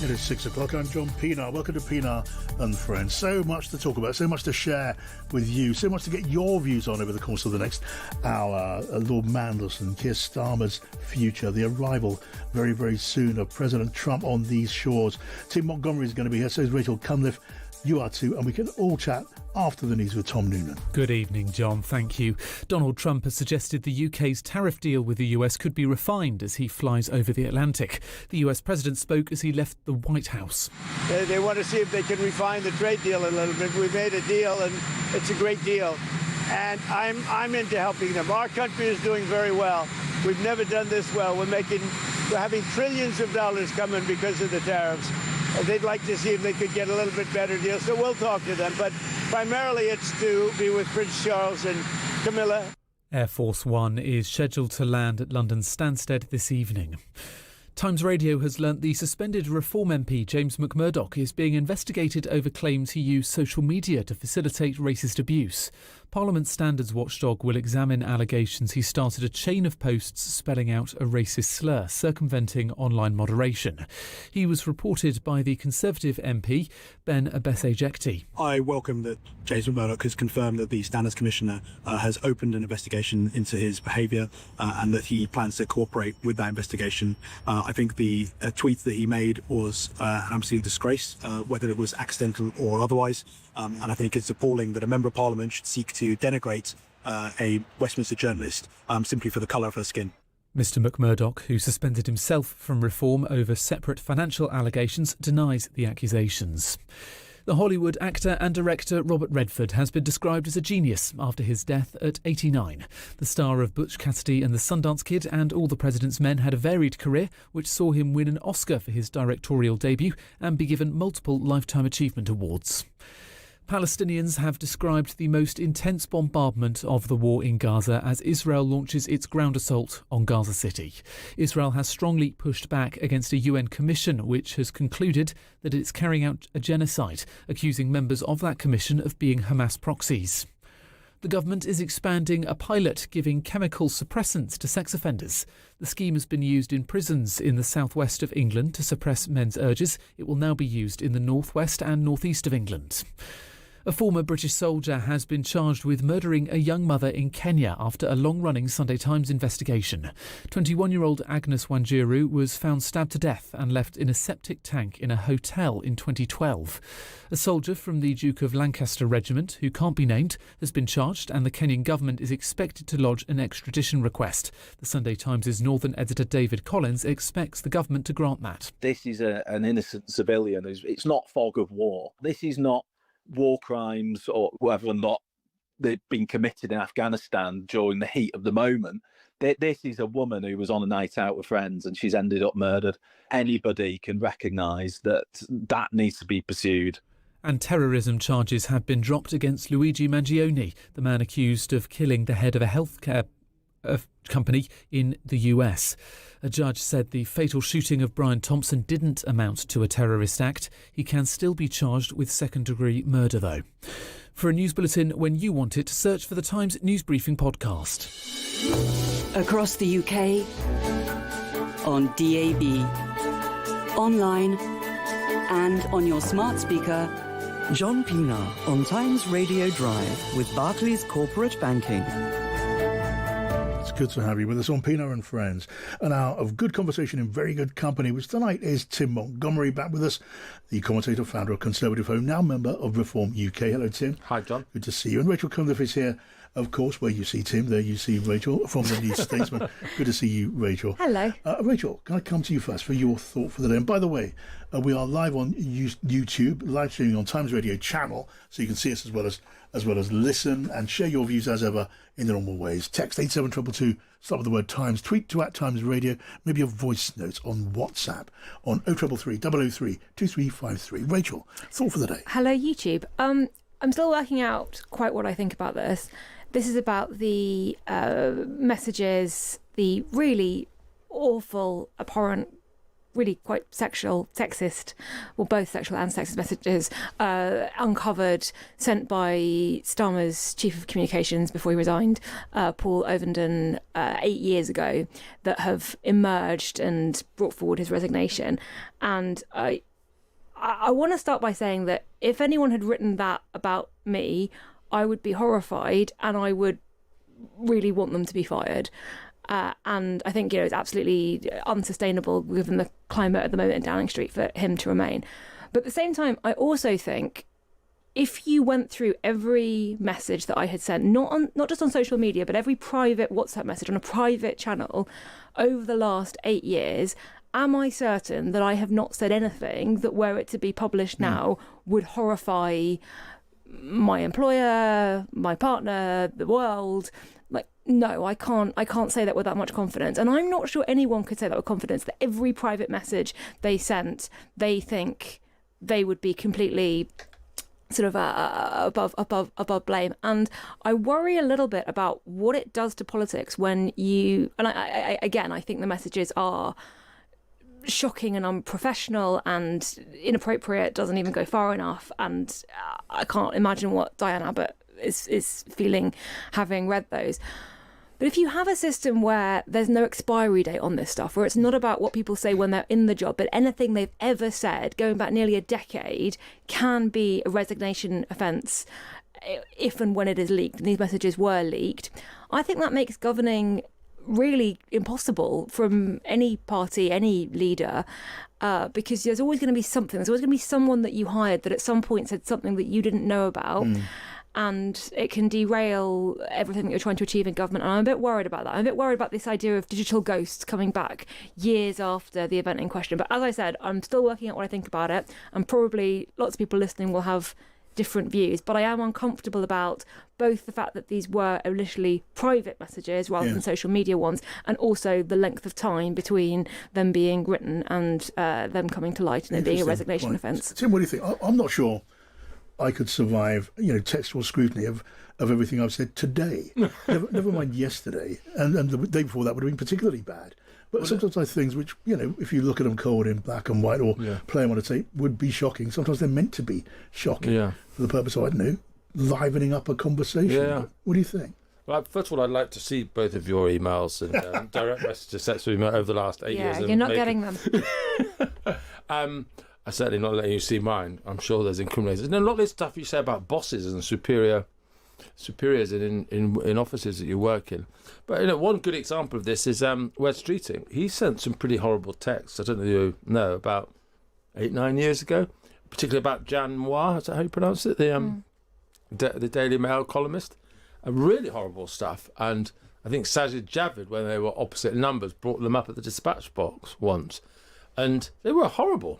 It is 6 o'clock. I'm John Pienaar. Welcome to Pienaar and Friends. So much to talk about, so much to share with you, so much to get your views on over the course of the next hour. Lord Mandelson, Keir Starmer's future, the arrival very, very soon of President Trump on these shores. Tim Montgomerie is going to be here, so is Rachel Cunliffe. You are too, and we can all chat after the news with Tom Noonan. Good evening, John. Thank you. Donald Trump has suggested the UK's tariff deal with the US could be refined as he flies over the Atlantic. The US president spoke as he left the White House. They want to see if they can refine the trade deal a little bit. We made a deal, and it's a great deal. And I'm into helping them. Our country is doing very well. We've never done this well. We're having trillions of dollars coming because of the tariffs. They'd like to see if they could get a little bit better deal, so we'll talk to them. But primarily it's to be with Prince Charles and Camilla. Air Force One is scheduled to land at London's Stansted this evening. Times Radio has learnt the suspended Reform MP James McMurdoch is being investigated over claims he used social media to facilitate racist abuse. Parliament's standards watchdog will examine allegations he started a chain of posts spelling out a racist slur, circumventing online moderation. He was reported by the Conservative MP Ben Abessejekti. I welcome that James McMurdoch has confirmed that the Standards Commissioner has opened an investigation into his behaviour and that he plans to cooperate with that investigation. I think the tweet that he made was an absolute disgrace, whether it was accidental or otherwise. And I think it's appalling that a Member of Parliament should seek to denigrate a Westminster journalist simply for the colour of her skin. Mr McMurdoch, who suspended himself from Reform over separate financial allegations, denies the accusations. The Hollywood actor and director Robert Redford has been described as a genius after his death at 89. The star of Butch Cassidy and the Sundance Kid and All the President's Men had a varied career, which saw him win an Oscar for his directorial debut and be given multiple Lifetime Achievement Awards. Palestinians have described the most intense bombardment of the war in Gaza as Israel launches its ground assault on Gaza City. Israel has strongly pushed back against a UN commission which has concluded that it's carrying out a genocide, accusing members of that commission of being Hamas proxies. The government is expanding a pilot giving chemical suppressants to sex offenders. The scheme has been used in prisons in the southwest of England to suppress men's urges. It will now be used in the northwest and northeast of England. A former British soldier has been charged with murdering a young mother in Kenya after a long-running Sunday Times investigation. 21-year-old Agnes Wanjiru was found stabbed to death and left in a septic tank in a hotel in 2012. A soldier from the Duke of Lancaster Regiment, who can't be named, has been charged, and the Kenyan government is expected to lodge an extradition request. The Sunday Times' northern editor David Collins expects the government to grant that. This is an innocent civilian. It's not fog of war. This is not war crimes or whether or not they've been committed in Afghanistan during the heat of the moment. This is a woman who was on a night out with friends and she's ended up murdered. Anybody can recognise that needs to be pursued. And terrorism charges have been dropped against Luigi Mangione, the man accused of killing the head of a healthcare company in the US. A judge said the fatal shooting of Brian Thompson didn't amount to a terrorist act. He can still be charged with second-degree murder, though. For a news bulletin when you want it, search for the Times News Briefing podcast. Across the UK, on DAB, online and on your smart speaker. John Pienaar on Times Radio Drive with Barclays Corporate Banking. It's good to have you with us on Pienaar and Friends. An hour of good conversation in very good company, which tonight is Tim Montgomerie back with us, the commentator, founder of Conservative Home, now member of Reform UK. Hello, Tim. Hi, John. Good to see you. And Rachel Cunliffe is here, of course. Where you see Tim, there you see Rachel from the New Statesman. Good to see you, Rachel. Hello. Rachel, can I come to you first for your thought for the day? And by the way, we are live on YouTube, live streaming on Times Radio channel, so you can see us as well as listen and share your views as ever in the normal ways. Text 87222, start with the word Times, tweet to @TimesRadio, maybe a voice note on WhatsApp on 0333 003 2353. Rachel, thought for the day. Hello, YouTube. I'm still working out quite what I think about this. This is about the messages, the really awful, abhorrent, really quite sexual, sexist, well, both sexual and sexist messages uncovered, sent by Starmer's Chief of Communications before he resigned, Paul Ovenden, 8 years ago, that have emerged and brought forward his resignation. And I want to start by saying that if anyone had written that about me, I would be horrified and I would really want them to be fired. And I think, it's absolutely unsustainable given the climate at the moment in Downing Street for him to remain. But at the same time, I also think if you went through every message that I had sent, not just on social media, but every private WhatsApp message on a private channel over the last 8 years, am I certain that I have not said anything that, were it to be published now, would horrify my employer, my partner, the world? Like, no, I can't say that with that much confidence. And I'm not sure anyone could say that with confidence, that every private message they sent, they think they would be completely sort of above blame. And I worry a little bit about what it does to politics when you, and I think the messages are shocking and unprofessional and inappropriate, doesn't even go far enough. And I can't imagine what Diane Abbott is feeling having read those. But if you have a system where there's no expiry date on this stuff, where it's not about what people say when they're in the job, but anything they've ever said going back nearly a decade can be a resignation offence if and when it is leaked, and these messages were leaked, I think that makes governing really impossible from any party, any leader, because there's always going to be something. There's always going to be someone that you hired that at some point said something that you didn't know about. And it can derail everything that you're trying to achieve in government. And I'm a bit worried about that. I'm a bit worried about this idea of digital ghosts coming back years after the event in question. But as I said, I'm still working out what I think about it. And probably lots of people listening will have different views. But I am uncomfortable about both the fact that these were initially private messages rather than social media ones, and also the length of time between them being written and them coming to light and it being a resignation offence. Tim, what do you think? I'm not sure I could survive, textual scrutiny of everything I've said today. never mind yesterday, and the day before that would have been particularly bad. But sometimes I things which, if you look at them cold in black and white or play them on a tape, would be shocking. Sometimes they're meant to be shocking for the purpose of, I don't know, livening up a conversation. Yeah. What do you think? Well, first of all, I'd like to see both of your emails and direct messages sets over the last 8 years. Yeah, you're not getting them. I'm certainly not letting you see mine. I'm sure there's incriminating. And a lot of this stuff you say about bosses and superiors in offices that you work in. But one good example of this is Wes Streeting. He sent some pretty horrible texts. I don't know if you know, about 8-9 years ago, particularly about Jan Moir. Is that how you pronounce it? The Daily Mail columnist. Really horrible stuff. And I think Sajid Javid, when they were opposite numbers, brought them up at the dispatch box once, and they were horrible.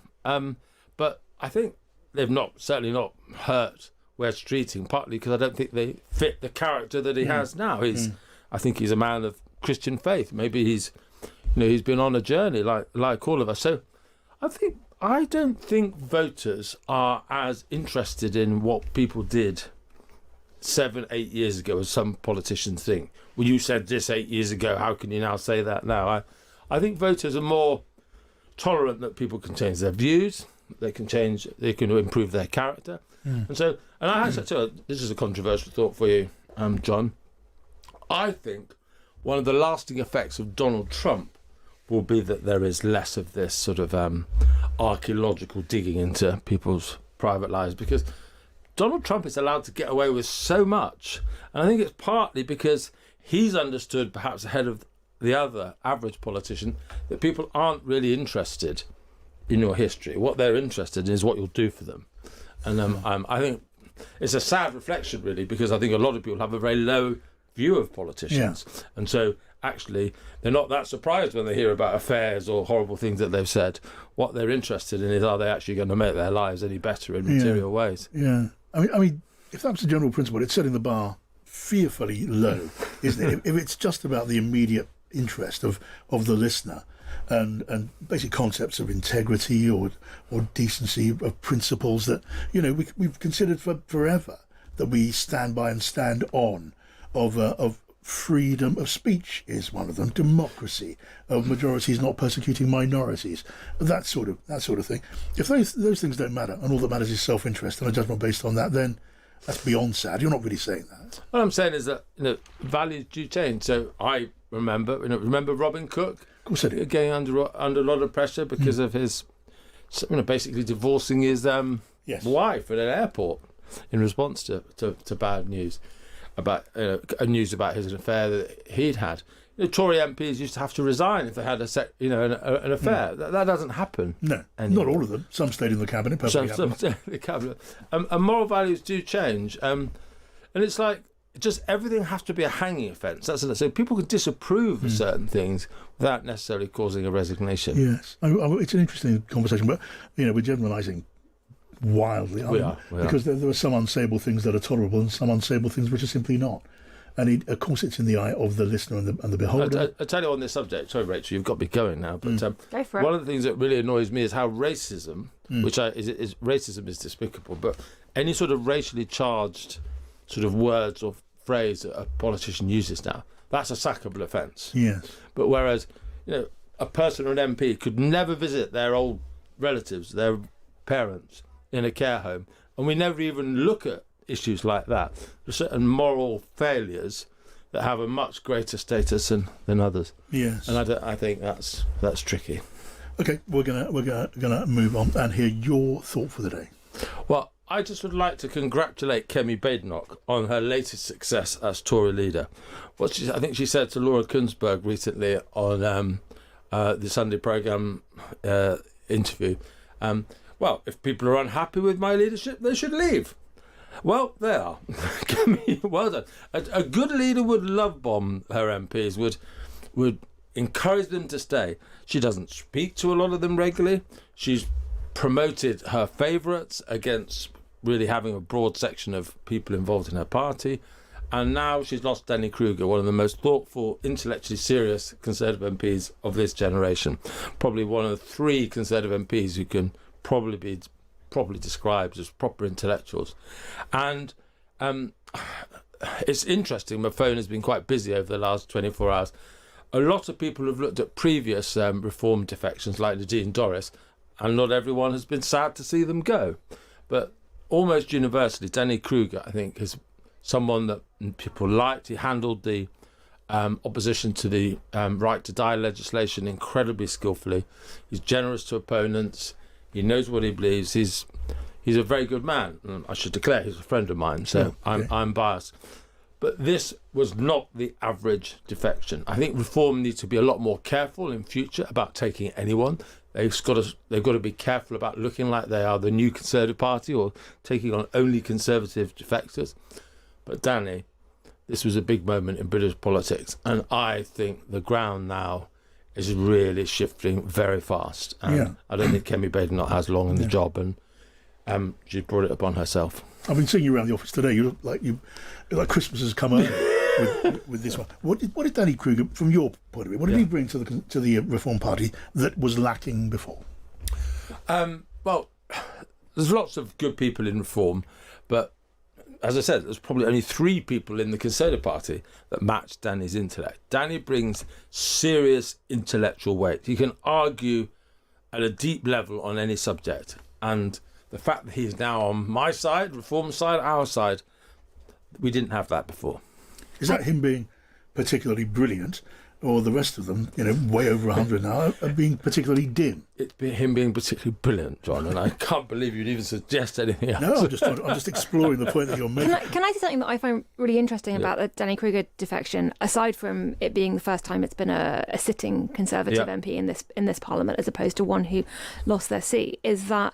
But I think they've certainly not hurt Wes Streeting, partly because I don't think they fit the character that he has now. I think he's a man of Christian faith. Maybe he's been on a journey like all of us. So I don't think voters are as interested in what people did 7-8 years ago as some politicians think. Well, you said this 8 years ago, how can you now say that now? I think voters are more tolerant that people can change their views, they can improve their character. And I have to tell you, this is a controversial thought for you, John. I think one of the lasting effects of Donald Trump will be that there is less of this sort of archaeological digging into people's private lives, because Donald Trump is allowed to get away with so much. And I think it's partly because he's understood, perhaps ahead of the other average politician, that people aren't really interested in your history. What they're interested in is what you'll do for them. And I think it's a sad reflection, really, because I think a lot of people have a very low view of politicians. Yeah. And so actually they're not that surprised when they hear about affairs or horrible things that they've said. What they're interested in is, are they actually going to make their lives any better in material ways? Yeah. I mean, if that's the general principle, it's setting the bar fearfully low, isn't it? If it's just about the immediate interest of the listener and basic concepts of integrity or decency, of principles that we've considered forever, that we stand by and stand on, of freedom of speech is one of them, democracy, of majorities not persecuting minorities, that sort of thing. If those things don't matter and all that matters is self-interest and a judgment based on that, then that's beyond sad. You're not really saying that. What I'm saying is that values do change. So I remember Robin Cook. Of course I do. Getting under a lot of pressure because of his basically divorcing his wife at an airport in response to bad news about news about his affair that he'd had. Tory MPs used to have to resign if they had an affair. That doesn't happen. No, anymore. not all of them. Some stayed in the cabinet. Some stayed in the cabinet. And moral values do change. And it's like just everything has to be a hanging offence. So people can disapprove of certain things without necessarily causing a resignation. Yes, it's an interesting conversation, but we're generalising wildly. We are. Because there are some unsayable things that are tolerable and some unsayable things which are simply not. And of course, it's in the eye of the listener and the beholder. I tell you on this subject. Sorry, Rachel, you've got me going now. But Go for it. One of the things that really annoys me is how racism, racism is despicable. But any sort of racially charged sort of words or phrase that a politician uses now, that's a sackable offence. Yes. But whereas, a person or an MP could never visit their old relatives, their parents, in a care home, and we never even look at issues like that. There's certain moral failures that have a much greater status than others. Yes. And I think that's tricky. Okay, we're gonna move on and hear your thought for the day. Well, I just would like to congratulate Kemi Badenoch on her latest success as Tory leader. I think she said to Laura Kunsberg recently on the Sunday programme interview, well, if people are unhappy with my leadership, they should leave. Well, they are. Well done. A good leader would love bomb her MPs, would encourage them to stay. She doesn't speak to a lot of them regularly. She's promoted her favourites against really having a broad section of people involved in her party. And now she's lost Danny Kruger, one of the most thoughtful, intellectually serious Conservative MPs of this generation. Probably one of the 3 Conservative MPs who can probably be properly described as proper intellectuals. And it's interesting, my phone has been quite busy over the last 24 hours. A lot of people have looked at previous reform defections like Nadine Dorries, and not everyone has been sad to see them go. But almost universally, Danny Kruger, I think, is someone that people liked. He handled the opposition to the right to die legislation incredibly skillfully. He's generous to opponents. He knows what he believes. He's a very good man. I should declare he's a friend of mine, so I'm biased. But this was not the average defection. I think Reform needs to be a lot more careful in future about taking anyone. They've got to be careful about looking like they are the new Conservative Party or taking on only Conservative defectors. But Danny, this was a big moment in British politics, and I think the ground now is really shifting very fast. And I don't think Kemi Badenoch has long in the job, and she brought it upon herself. I've been seeing you around the office today. You look like Christmas has come early with this one. What did Danny Kruger, from your point of view, what did he bring to the Reform Party that was lacking before? Well, there's lots of good people in Reform, but as I said, there's probably only 3 people in the Conservative Party that match Danny's intellect. Danny brings serious intellectual weight. He can argue at a deep level on any subject. And the fact that he's now on my side, Reform side, our side, we didn't have that before. Is that him being particularly brilliant, or the rest of them, way over 100 now, are being particularly dim? It's him being particularly brilliant, John, and I can't believe you'd even suggest anything else. No, I'm just exploring the point that you're making. Can I say something that I find really interesting about the Danny Kruger defection, aside from it being the first time it's been a sitting Conservative MP in this Parliament, as opposed to one who lost their seat, is that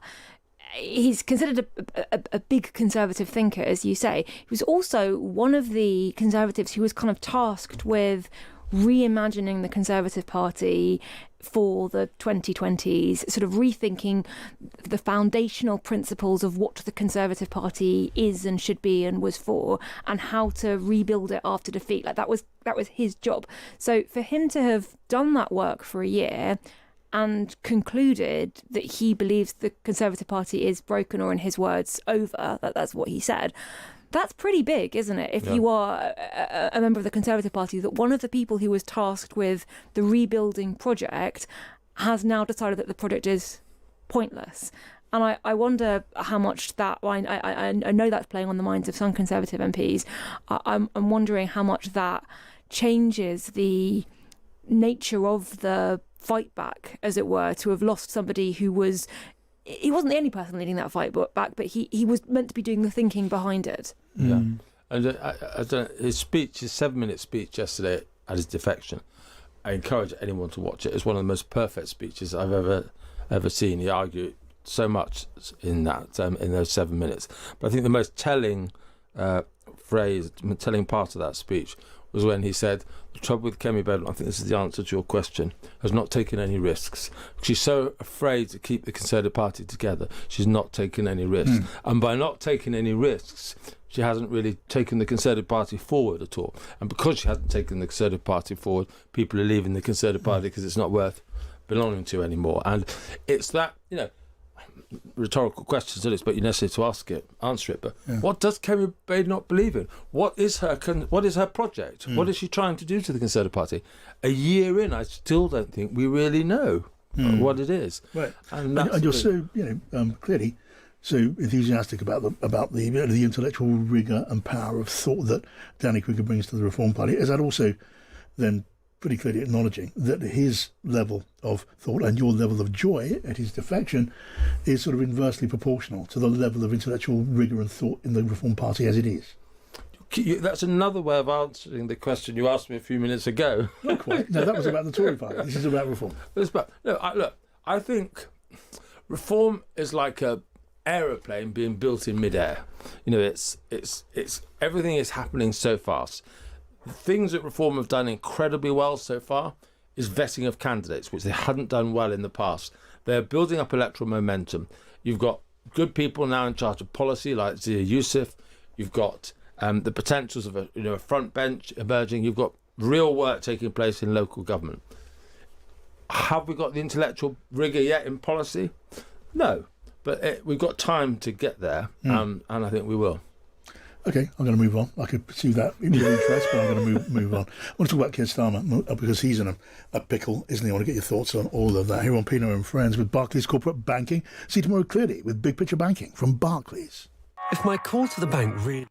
he's considered a big Conservative thinker, as you say. He was also one of the Conservatives who was kind of tasked with reimagining the Conservative Party for the 2020s, sort of rethinking the foundational principles of what the Conservative Party is and should be and was for, and how to rebuild it after defeat. Like that was his job. So for him to have done that work for a year and concluded that he believes the Conservative Party is broken, or in his words, over, that's what he said, that's pretty big, isn't it? If you are a member of the Conservative Party, that one of the people who was tasked with the rebuilding project has now decided that the project is pointless. And I wonder how much that, I know that's playing on the minds of some Conservative MPs. I'm wondering how much that changes the nature of the fight back, as it were, to have lost somebody who was he wasn't the only person leading that fight back, but he was meant to be doing the thinking behind it. Yeah. And I don't know, his 7-minute speech yesterday at his defection, I encourage anyone to watch it. It's one of the most perfect speeches I've ever seen. He argued so much in those 7 minutes. But I think the most telling telling part of that speech was when he said, the trouble with Kemi Badenoch, I think this is the answer to your question, has not taken any risks. She's so afraid to keep the Conservative Party together, she's not taken any risks. And by not taking any risks, she hasn't really taken the Conservative Party forward at all. And because she hasn't taken the Conservative Party forward, people are leaving the Conservative Party because it's not worth belonging to anymore. And it's that, rhetorical questions it is, but you necessarily to answer it. But what does Kemi Badenoch believe in? What is her project? What is she trying to do to the Conservative Party? A year in, I still don't think we really know what it is. Right, and you're so clearly so enthusiastic about the intellectual rigour and power of thought that Danny Kruger brings to the Reform Party. Is that also then pretty clearly acknowledging that his level of thought and your level of joy at his defection is sort of inversely proportional to the level of intellectual rigour and thought in the Reform Party as it is? That's another way of answering the question you asked me a few minutes ago. Not quite. No, that was about the Tory Party. This is about Reform. I think Reform is like a aeroplane being built in midair. It's everything is happening so fast. The things that Reform have done incredibly well so far is vetting of candidates, which they hadn't done well in the past. They're building up electoral momentum. You've got good people now in charge of policy, like Zia Youssef. You've got the potentials of a front bench emerging. You've got real work taking place in local government. Have we got the intellectual rigour yet in policy? No, but we've got time to get there, and I think we will. Okay, I'm going to move on. I could pursue that in your interest, but I'm going to move on. I want to talk about Keir Starmer because he's in a pickle, isn't he? I want to get your thoughts on all of that here on Pienaar and Friends with Barclays Corporate Banking. See you tomorrow clearly with Big Picture Banking from Barclays. If my call to the bank really...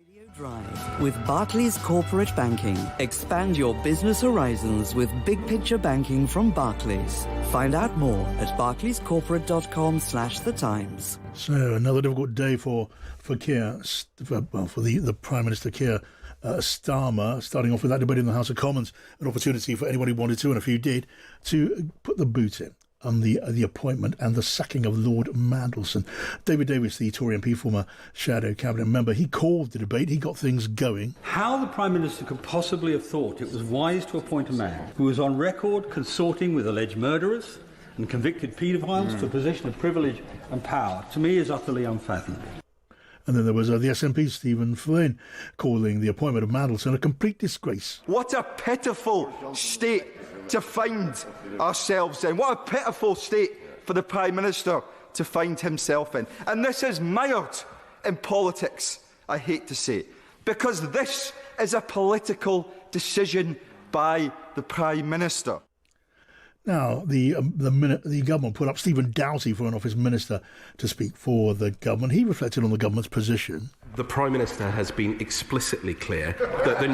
Radio Drive with Barclays Corporate Banking. Expand your business horizons with Big Picture Banking from Barclays. Find out more at barclayscorporate.com/The Times. So another difficult day for Keir, for the Prime Minister Keir Starmer, starting off with that debate in the House of Commons, an opportunity for anyone who wanted to, and a few did, to put the boot in on the appointment and the sacking of Lord Mandelson. David Davis, the Tory MP, former shadow cabinet member, he called the debate, he got things going. How the Prime Minister could possibly have thought it was wise to appoint a man who was on record consorting with alleged murderers and convicted paedophiles for possession of privilege and power, to me is utterly unfathomable. And then there was the SNP, Stephen Flynn, calling the appointment of Mandelson a complete disgrace. What a pitiful state to find ourselves in. What a pitiful state for the Prime Minister to find himself in. And this is mired in politics, I hate to say, because this is a political decision by the Prime Minister. Now, the government put up Stephen Doughty for an office minister to speak for the government. He reflected on the government's position. The Prime Minister has been explicitly clear that the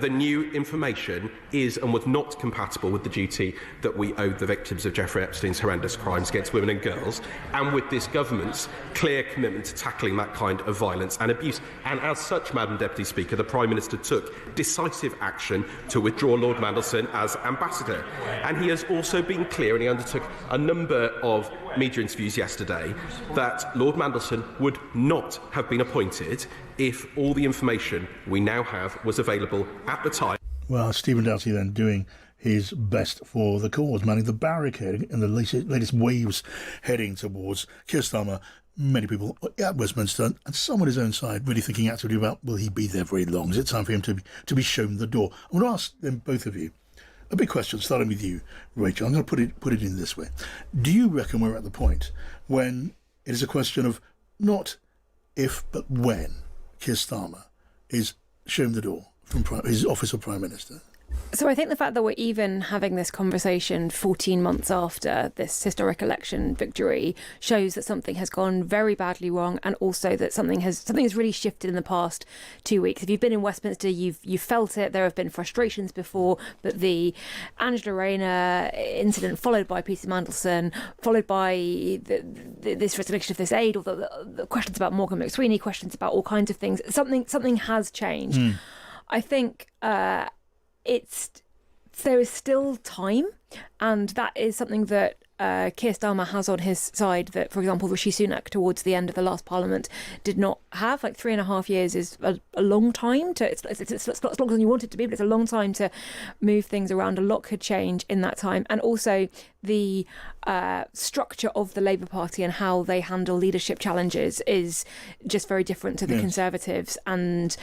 new information is and was not compatible with the duty that we owed the victims of Jeffrey Epstein's horrendous crimes against women and girls, and with this government's clear commitment to tackling that kind of violence and abuse. And as such, Madam Deputy Speaker, the Prime Minister took decisive action to withdraw Lord Mandelson as ambassador. And he has also been clear, and he undertook a number of media interviews yesterday, that Lord Mandelson would not have been appointed if all the information we now have was available at the time. Well, Stephen Doughty then doing his best for the cause, manning the barricade in the latest waves heading towards Keir Starmer. Many people at Westminster and some on his own side really thinking actively about, will he be there very long? Is it time for him to be shown the door? I want to ask them, both of you, a big question, starting with you, Rachel. I'm going to put it in this way. Do you reckon we're at the point when it is a question of not if, but when Keir Starmer is shown the door from his office of Prime Minister? So I think the fact that we're even having this conversation 14 months after this historic election victory shows that something has gone very badly wrong, and also that something has really shifted in the past 2 weeks. If you've been in Westminster, you've felt it. There have been frustrations before, but the Angela Rayner incident, followed by Peter Mandelson, followed by this resurrection of this aid, or the questions about Morgan McSweeney, questions about all kinds of things, something has changed. I think there is still time, and that is something that Keir Starmer has on his side that, for example, Rishi Sunak towards the end of the last Parliament did not have. Like 3.5 years is a long time to. It's not as long as you want it to be, but it's a long time to move things around. A lot could change in that time, and also the structure of the Labour Party and how they handle leadership challenges is just very different to the Conservatives, and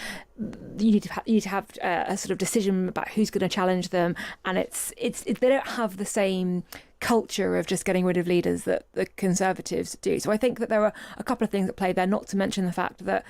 you need to have a sort of decision about who's going to challenge them, and they don't have the same culture of just getting rid of leaders that the Conservatives do. So I think that there are a couple of things at play there, not to mention the fact that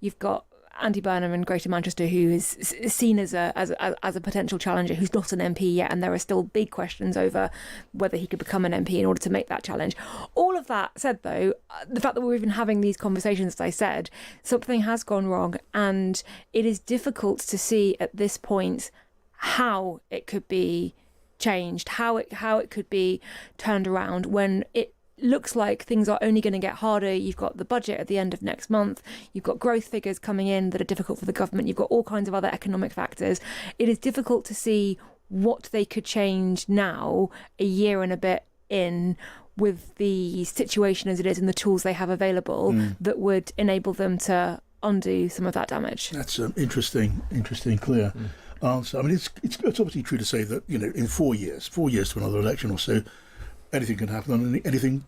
you've got Andy Burnham in Greater Manchester, who is seen as a potential challenger, who's not an MP yet, and there are still big questions over whether he could become an MP in order to make that challenge. All of that said, though, the fact that we're even having these conversations, as I said, something has gone wrong, and it is difficult to see at this point how it could be changed, how it could be turned around when it looks like things are only going to get harder. You've got the budget at the end of next month, you've got growth figures coming in that are difficult for the government, you've got all kinds of other economic factors. It is difficult to see what they could change now, a year and a bit in, with the situation as it is and the tools they have available that would enable them to undo some of that damage. That's an interesting, clear answer. I mean, it's obviously true to say that, in 4 years to another election or so, anything can happen, and anything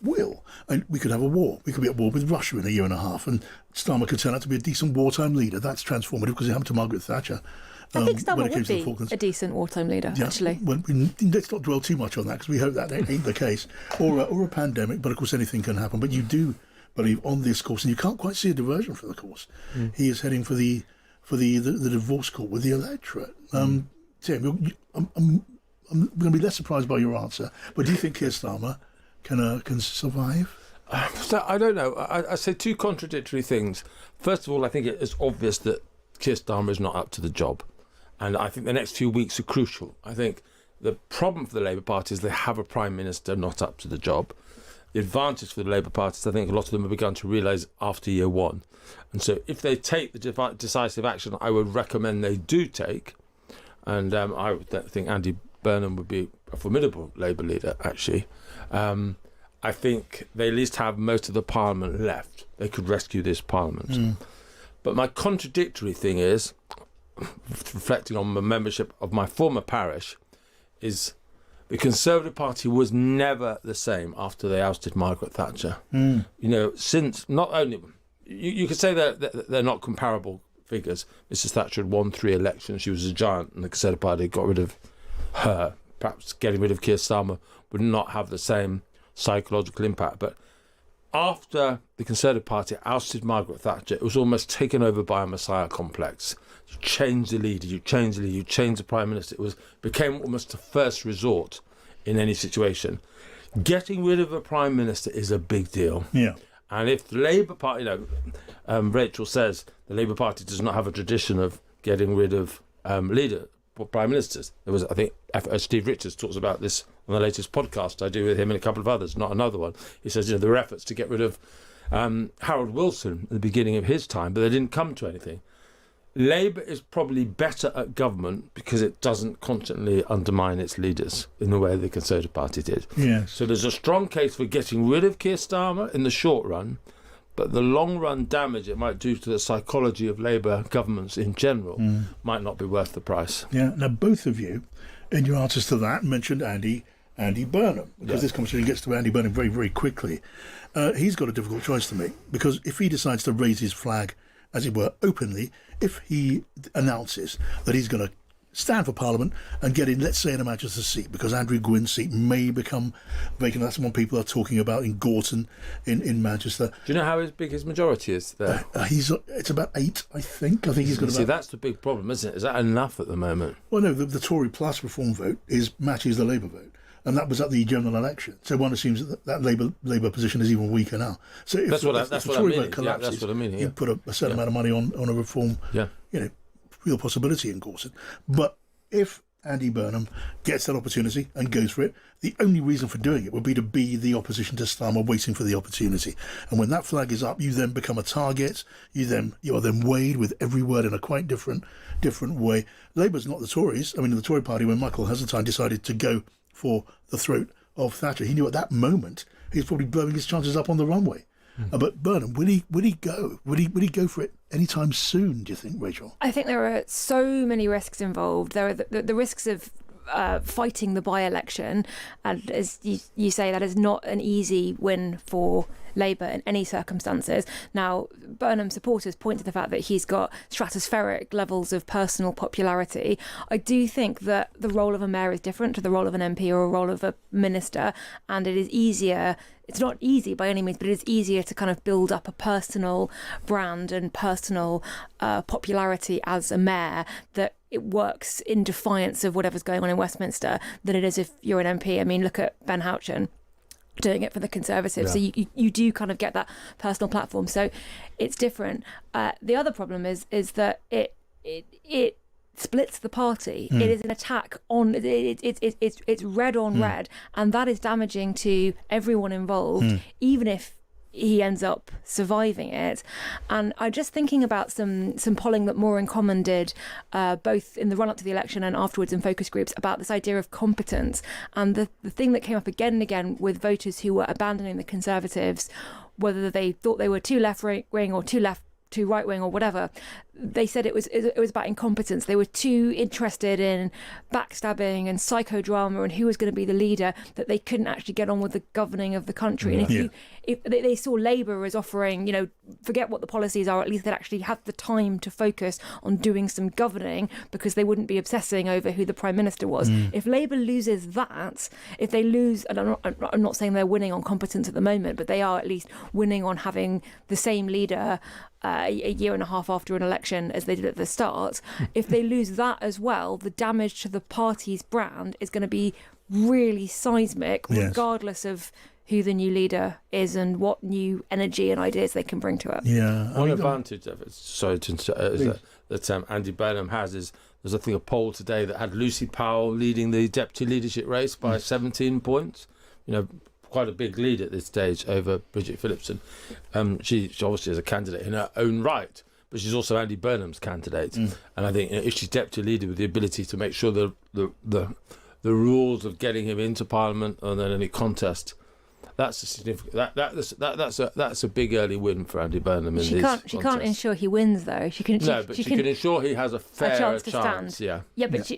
will. And we could have a war. We could be at war with Russia in a year and a half, and Starmer could turn out to be a decent wartime leader. That's transformative, because it happened to Margaret Thatcher. I think Starmer would be a decent wartime leader, actually. Well, let's not dwell too much on that, because we hope that ain't the case. Or a pandemic, but of course anything can happen. But you do believe on this course, and you can't quite see a diversion from the course. He is heading for the divorce court with the electorate. Tim, I'm going to be less surprised by your answer, but do you think Keir Starmer can survive? So I don't know. I say two contradictory things. First of all, I think it is obvious that Keir Starmer is not up to the job, and I think the next few weeks are crucial. I think the problem for the Labour Party is they have a Prime Minister not up to the job. The advantage for the Labour Party is I think a lot of them have begun to realise after year one. And so if they take the decisive action I would recommend they do take, and I would think Andy Burnham would be a formidable Labour leader, actually, I think they at least have most of the Parliament left. They could rescue this Parliament. But my contradictory thing is, reflecting on the membership of my former parish, is the Conservative Party was never the same after they ousted Margaret Thatcher. Since not only you could say that they're not comparable figures. Mrs. Thatcher had won 3 elections; she was a giant, and the Conservative Party got rid of her. Perhaps getting rid of Keir Starmer would not have the same psychological impact. But after the Conservative Party ousted Margaret Thatcher, it was almost taken over by a Messiah complex. You change the leader, you change the Prime Minister. It became almost a first resort in any situation. Getting rid of a Prime Minister is a big deal. Yeah. And if the Labour Party, Rachel says the Labour Party does not have a tradition of getting rid of prime ministers. There was, I think, Steve Richards talks about this on the latest podcast I do with him and a couple of others, not another one. He says, there were efforts to get rid of Harold Wilson at the beginning of his time, but they didn't come to anything. Labour is probably better at government because it doesn't constantly undermine its leaders in the way the Conservative Party did. Yes. So there's a strong case for getting rid of Keir Starmer in the short run, but the long-run damage it might do to the psychology of Labour governments in general might not be worth the price. Yeah. Now, both of you, in your answers to that, mentioned Andy Burnham, because this conversation gets to Andy Burnham very, very quickly. He's got a difficult choice to make, because if he decides to raise his flag, as it were, openly, if he announces that he's going to stand for Parliament and get in, let's say, in a Manchester seat, because Andrew Gwynn's seat may become vacant. That's what people are talking about in Gorton, in Manchester. Do you know how big his majority is there? It's about 8, I think. I think he's got about... See, that's the big problem, isn't it? Is that enough at the moment? Well, no, the Tory plus reform vote matches the Labour vote. And that was at the general election. So one assumes that Labour position is even weaker now. So if the Tory vote collapses, you put a certain amount of money on a reform, real possibility in Gorton. But if Andy Burnham gets that opportunity and goes for it, the only reason for doing it would be to be the opposition to Starmer, waiting for the opportunity. And when that flag is up, you then become a target. You are then weighed with every word in a quite different way. Labour's not the Tories. I mean, the Tory party, when Michael Heseltine decided to go for the throat of Thatcher, he knew at that moment he was probably blowing his chances up on the runway. But Burnham, will he go? Will he go for it anytime soon, do you think, Rachel? I think there are so many risks involved. There are the risks of fighting the by-election, and as you say, that is not an easy win for Labour in any circumstances. Now, Burnham supporters point to the fact that he's got stratospheric levels of personal popularity. I do think that the role of a mayor is different to the role of an MP or a role of a minister, and it is easier. It's not easy by any means, but it is easier to kind of build up a personal brand and personal popularity as a mayor that it works in defiance of whatever's going on in Westminster than it is if you're an MP. I mean, look at Ben Houchen doing it for the Conservatives. Yeah. So you do kind of get that personal platform. So it's different. The other problem is that it splits the party. It is an attack on it's red on red, and that is damaging to everyone involved, even if he ends up surviving it. And I'm just thinking about some polling that More in Common did, both in the run-up to the election and afterwards in focus groups, about this idea of competence. And the thing that came up again and again with voters who were abandoning the Conservatives, whether they thought they were too left-wing or too right-wing or whatever, they said it was about incompetence. They were too interested in backstabbing and psychodrama and who was going to be the leader that they couldn't actually get on with the governing of the country. And if they saw Labour as offering, forget what the policies are, at least they'd actually have the time to focus on doing some governing because they wouldn't be obsessing over who the Prime Minister was. If Labour loses that, if they lose, and I'm not saying they're winning on competence at the moment, but they are at least winning on having the same leader a year and a half after an election as they did at the start. If they lose that as well, the damage to the party's brand is going to be really seismic, regardless of who the new leader is and what new energy and ideas they can bring to it. One advantage of it, that Andy Burnham has is there's a poll today that had Lucy Powell leading the deputy leadership race by 17 points. Quite a big lead at this stage over Bridget Phillipson. She obviously is a candidate in her own right, but she's also Andy Burnham's candidate. And I think if she's deputy leader with the ability to make sure the rules of getting him into Parliament and then any contest, that's a significant. That's a big early win for Andy Burnham. She can't ensure he wins though. She can ensure he has a fair chance to stand. Yeah. But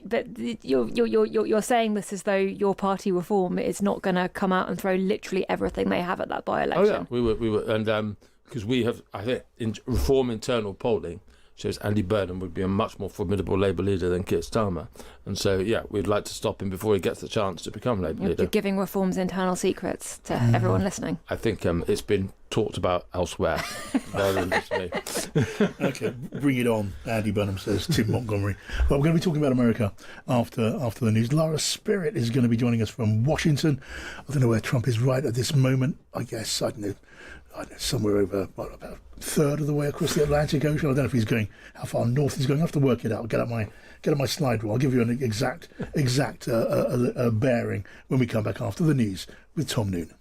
you're saying this as though your party reform is not going to come out and throw literally everything they have at that by-election. Oh yeah, we were, and because we have, I think, in reform internal polling shows Andy Burnham would be a much more formidable Labour leader than Keir Starmer. And so, we'd like to stop him before he gets the chance to become Labour leader. You're giving reform's internal secrets to everyone listening. I think it's been talked about elsewhere rather than just me. Okay, bring it on, Andy Burnham, says Tim Montgomerie. Well, we're going to be talking about America after the news. Lara Spirit is going to be joining us from Washington. I don't know where Trump is right at this moment. I guess, I don't know, I don't know, somewhere over about a third of the way across the Atlantic Ocean. I don't know if he's going, how far north he's going. I have to work it out. I'll get out my slide rule. I'll give you an exact bearing when we come back after the news with Tom Noonan.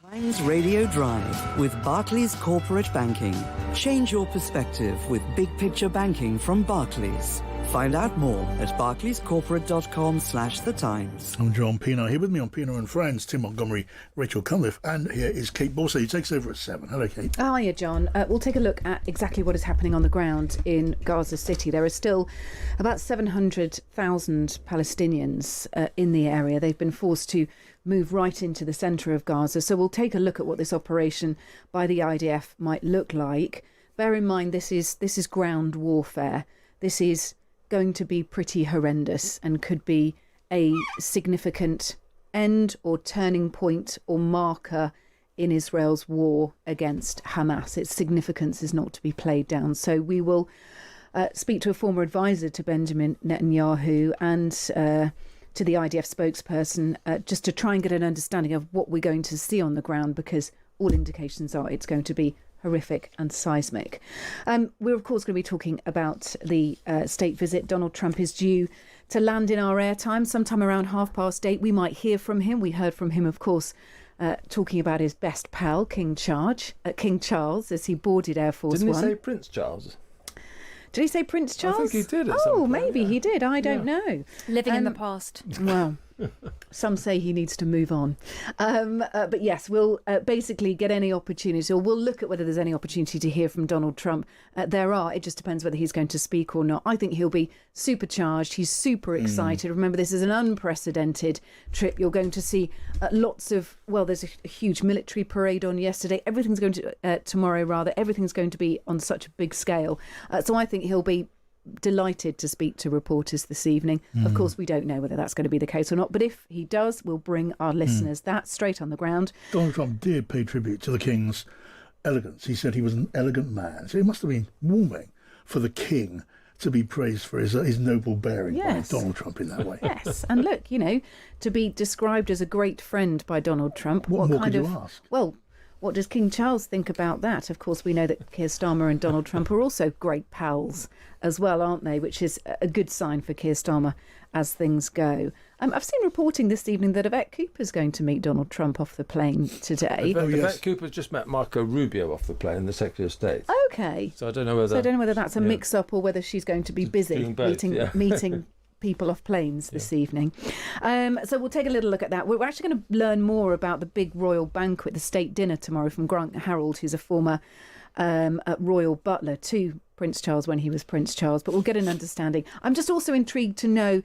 Times Radio Drive with Barclays Corporate Banking. Change your perspective with big picture banking from Barclays. Find out more at barclayscorporate.com/thetimes. I'm John Pienaar. Here with me on Pienaar and Friends, Tim Montgomerie, Rachel Cunliffe, and here is Kate Borsay, who takes over at 7. Hello, Kate. Oh, hiya, John. We'll take a look at exactly what is happening on the ground in Gaza City. There are still about 700,000 Palestinians in the area. They've been forced to move right into the centre of Gaza. So we'll take a look at what this operation by the IDF might look like. Bear in mind, this is ground warfare. This is going to be pretty horrendous and could be a significant end or turning point or marker in Israel's war against Hamas. Its significance is not to be played down. So we will speak to a former advisor to Benjamin Netanyahu and to the IDF spokesperson just to try and get an understanding of what we're going to see on the ground, because all indications are it's going to be horrific and seismic. We're of course going to be talking about the state visit. Donald Trump is due to land in our airtime sometime around 8:30. We might hear from him. We heard from him, of course, talking about his best pal, King Charles, as he boarded Air Force One. Didn't he say Prince Charles? Did he say Prince Charles? I think he did. Maybe he did. I don't know. Living in the past. Well, some say he needs to move on. But yes, we'll basically get any opportunity, or we'll look at whether there's any opportunity to hear from Donald Trump. There are. It just depends whether he's going to speak or not. I think he'll be supercharged. He's super excited. Remember, this is an unprecedented trip. You're going to see lots of, well, there's a huge military parade on yesterday. Everything's going to, tomorrow rather, everything's going to be on such a big scale. So I think he'll be delighted to speak to reporters this evening. Of course, we don't know whether that's going to be the case or not, but if he does, we'll bring our listeners that straight on the ground. Donald Trump did pay tribute to the King's elegance. He said he was an elegant man. So it must have been warming for the King to be praised for his noble bearing by Donald Trump in that way. Yes, and look, to be described as a great friend by Donald Trump. What more could you ask? Well, what does King Charles think about that? Of course, we know that Keir Starmer and Donald Trump are also great pals as well, aren't they? Which is a good sign for Keir Starmer as things go. I've seen reporting this evening that Yvette Cooper's going to meet Donald Trump off the plane today. Yvette Cooper's just met Marco Rubio off the plane, the Secretary of State. Okay. So I don't know whether that's a mix-up or whether she's going to be busy meeting people off planes this evening. So we'll take a little look at that. We're actually going to learn more about the big royal banquet, the state dinner tomorrow, from Grant Harold, who's a former royal butler to Prince Charles when he was Prince Charles, but we'll get an understanding. I'm just also intrigued to know,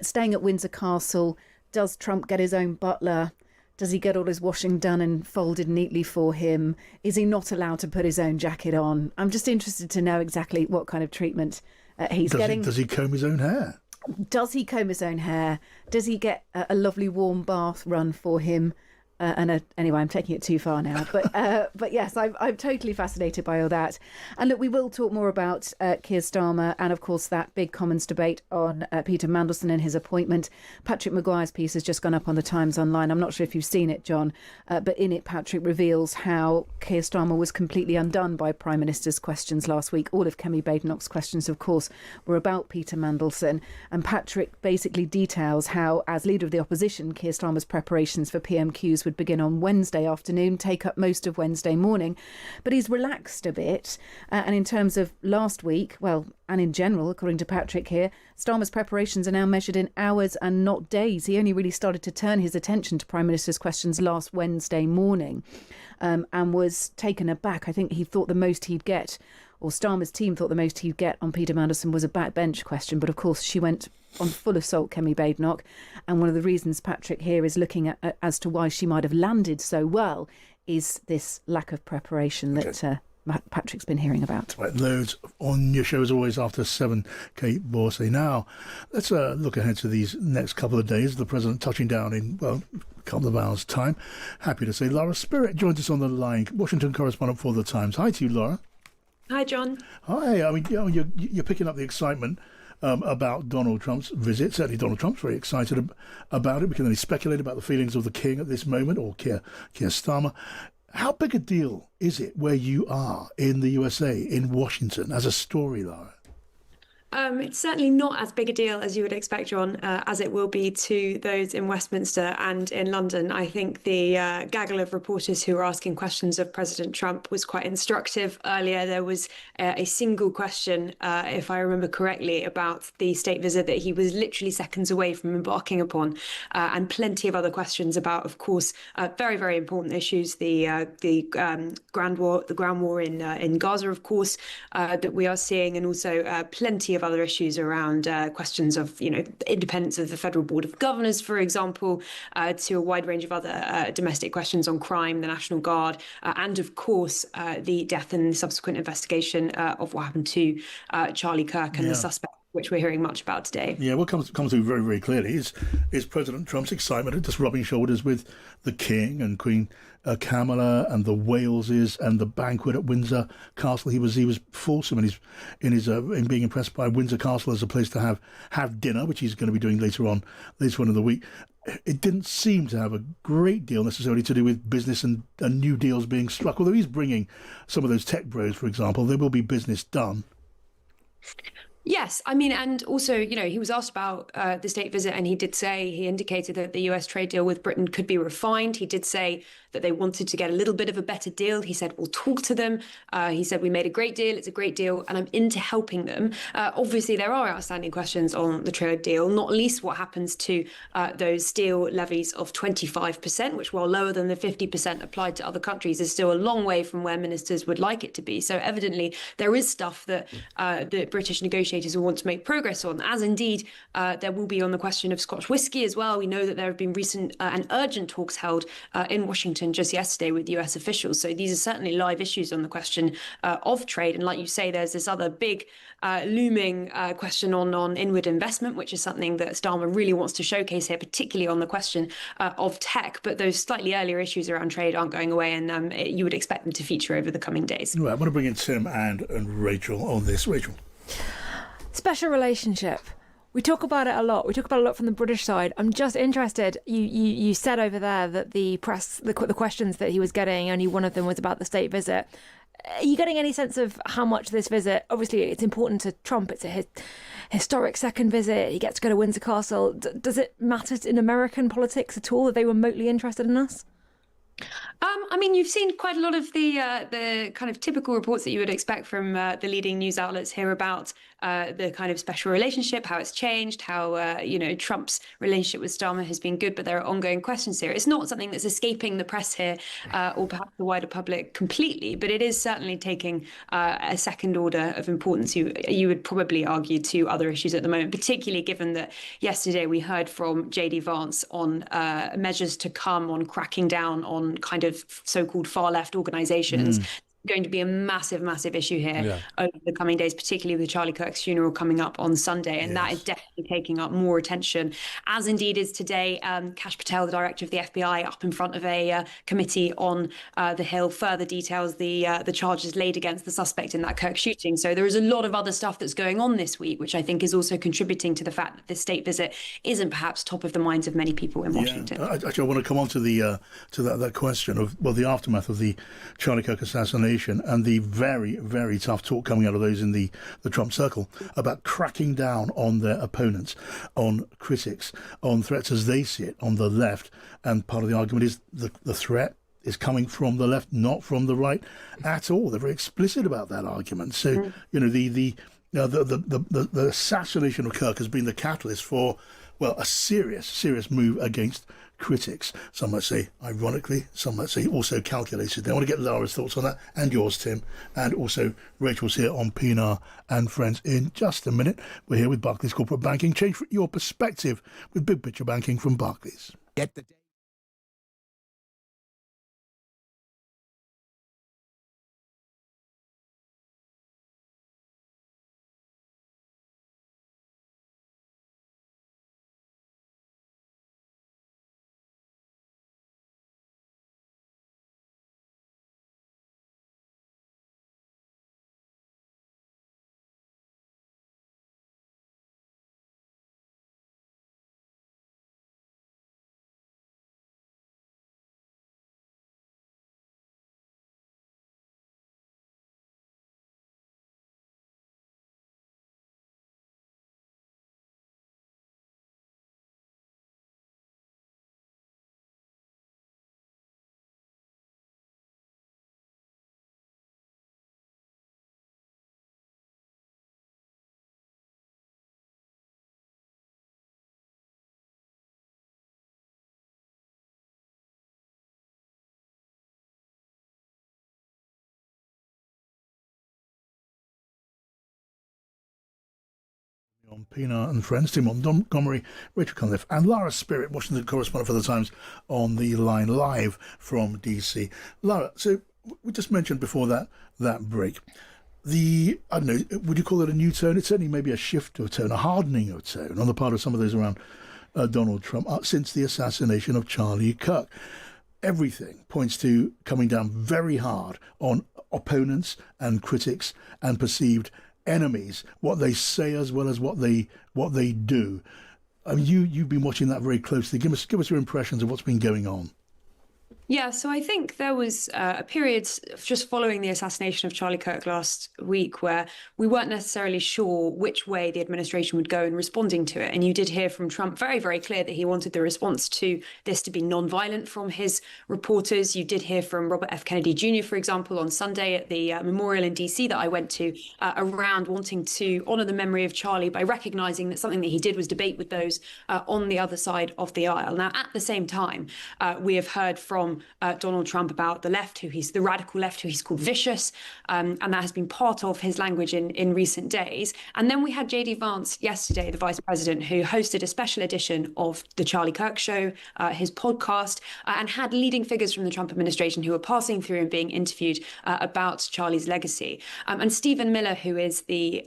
staying at Windsor Castle, does Trump get his own butler? Does he get all his washing done and folded neatly for him? Is he not allowed to put his own jacket on? I'm just interested to know exactly what kind of treatment he's getting. Does he comb his own hair? Does he comb his own hair? Does he get a lovely warm bath run for him? Anyway, I'm taking it too far now, but yes, I'm totally fascinated by all that. And look, we will talk more about Keir Starmer and, of course, that big Commons debate on Peter Mandelson and his appointment. Patrick Maguire's piece has just gone up on the Times Online. I'm not sure if you've seen it, John, but in it, Patrick reveals how Keir Starmer was completely undone by Prime Minister's questions last week. All of Kemi Badenoch's questions, of course, were about Peter Mandelson, and Patrick basically details how, as leader of the opposition, Keir Starmer's preparations for PMQs would begin on Wednesday afternoon, take up most of Wednesday morning. But he's relaxed a bit. And in terms of last week, and in general, according to Patrick here, Starmer's preparations are now measured in hours and not days. He only really started to turn his attention to Prime Minister's questions last Wednesday morning and was taken aback. I think he thought the most he'd get, or Starmer's team thought the most he'd get on Peter Mandelson was a backbench question. But of course, she went on full assault, Kemi Badenoch. And one of the reasons Patrick here is looking at as to why she might have landed so well is this lack of preparation that Patrick's been hearing about. Right, loads on your show as always after 7, Kate Borsey. Now, let's look ahead to these next couple of days. The President touching down in, a couple of hours' time. Happy to say Laura Spirit joins us on the line, Washington correspondent for The Times. Hi to you, Laura. Hi, John. Hi. I mean, you're picking up the excitement about Donald Trump's visit. Certainly Donald Trump's very excited about it. We can only speculate about the feelings of the King at this moment, or Keir Starmer. How big a deal is it where you are in the USA, in Washington, as a story, Laura? It's certainly not as big a deal as you would expect, John, as it will be to those in Westminster and in London. I think the gaggle of reporters who were asking questions of President Trump was quite instructive earlier. There was a single question, if I remember correctly, about the state visit that he was literally seconds away from embarking upon, and plenty of other questions about, of course, very, very important issues, the ground war in Gaza, of course, that we are seeing, and also plenty of other issues around questions of, independence of the Federal Board of Governors, for example, to a wide range of other domestic questions on crime, the National Guard, and of course the death and subsequent investigation of what happened to Charlie Kirk and the suspect, which we're hearing much about today. Yeah, what comes through very, very clearly is President Trump's excitement at just rubbing shoulders with the King and Queen Camilla and the Waleses and the banquet at Windsor Castle. He was fulsome in being impressed by Windsor Castle as a place to have dinner, which he's going to be doing later on in the week. It didn't seem to have a great deal necessarily to do with business and new deals being struck. Although he's bringing some of those tech bros, for example, there will be business done. Yes, I mean, and also, he was asked about the state visit, and he indicated that the US trade deal with Britain could be refined. He did say that they wanted to get a little bit of a better deal. He said, we'll talk to them. He said, we made a great deal. It's a great deal, and I'm into helping them. Obviously, there are outstanding questions on the trade deal, not least what happens to those steel levies of 25%, which, while lower than the 50% applied to other countries, is still a long way from where ministers would like it to be. So evidently, there is stuff that the British negotiators negotiators will want to make progress on, as indeed there will be on the question of Scotch whisky as well. We know that there have been recent and urgent talks held in Washington just yesterday with US officials. So these are certainly live issues on the question of trade. And like you say, there's this other big looming question on inward investment, which is something that Starmer really wants to showcase here, particularly on the question of tech. But those slightly earlier issues around trade aren't going away, and you would expect them to feature over the coming days. Right, I want to bring in Tim and Rachel on this. Rachel. Special relationship. We talk about it a lot. We talk about it a lot from the British side. I'm just interested. You said over there that the press, the questions that he was getting, only one of them was about the state visit. Are you getting any sense of how much this visit, obviously it's important to Trump, it's a historic second visit, he gets to go to Windsor Castle. Does it matter in American politics at all that they were remotely interested in us? I mean, you've seen quite a lot of the kind of typical reports that you would expect from the leading news outlets here about the kind of special relationship, how it's changed, how, Trump's relationship with Starmer has been good, but there are ongoing questions here. It's not something that's escaping the press here or perhaps the wider public completely, but it is certainly taking a second order of importance, you would probably argue, to other issues at the moment, particularly given that yesterday we heard from J.D. Vance on measures to come on cracking down on kind of so-called far-left organisations. Going to be a massive issue here over the coming days, particularly with Charlie Kirk's funeral coming up on Sunday. And that is definitely taking up more attention, as indeed is today Kash Patel, the director of the FBI, up in front of a committee on the Hill, further details the charges laid against the suspect in that Kirk shooting. So there is a lot of other stuff that's going on this week, which I think is also contributing to the fact that this state visit isn't perhaps top of the minds of many people in Washington. Actually, I want to come on to that question of, the aftermath of the Charlie Kirk assassination and the very, very tough talk coming out of those in the Trump circle about cracking down on their opponents, on critics, on threats as they see it on the left. And part of the argument is the threat is coming from the left, not from the right at all. They're very explicit about that argument. So, the assassination of Kirk has been the catalyst for, a serious move against critics. Some might say ironically, some might say also calculated. I want to get Lara's thoughts on that, and yours, Tim, and also Rachel's here on Pienaar and Friends in just a minute. We're here with Barclays Corporate Banking. Change your perspective with big picture banking from Barclays. Get the On Pienaar and Friends, Tim Montgomerie, Rachel Cunliffe, and Lara Spirit, Washington correspondent for The Times, on the line live from DC. Lara, so we just mentioned before that break, I don't know, would you call it a new tone? It's certainly maybe a shift of tone, a hardening of tone on the part of some of those around Donald Trump since the assassination of Charlie Kirk. Everything points to coming down very hard on opponents and critics and perceived enemies, what they say as well as what they do. I mean, you've been watching that very closely. Give us your impressions of what's been going on. Yeah, so I think there was a period just following the assassination of Charlie Kirk last week where we weren't necessarily sure which way the administration would go in responding to it. And you did hear from Trump very, very clear that he wanted the response to this to be non-violent from his reporters. You did hear from Robert F. Kennedy Jr., for example, on Sunday at the memorial in D.C. that I went to, around wanting to honour the memory of Charlie by recognising that something that he did was debate with those on the other side of the aisle. Now, at the same time, we have heard from on Donald Trump about the left, the radical left, who he's called vicious, and that has been part of his language in recent days. And then we had J.D. Vance yesterday, the vice president, who hosted a special edition of the Charlie Kirk Show, his podcast, and had leading figures from the Trump administration who were passing through and being interviewed about Charlie's legacy. And Stephen Miller, who is the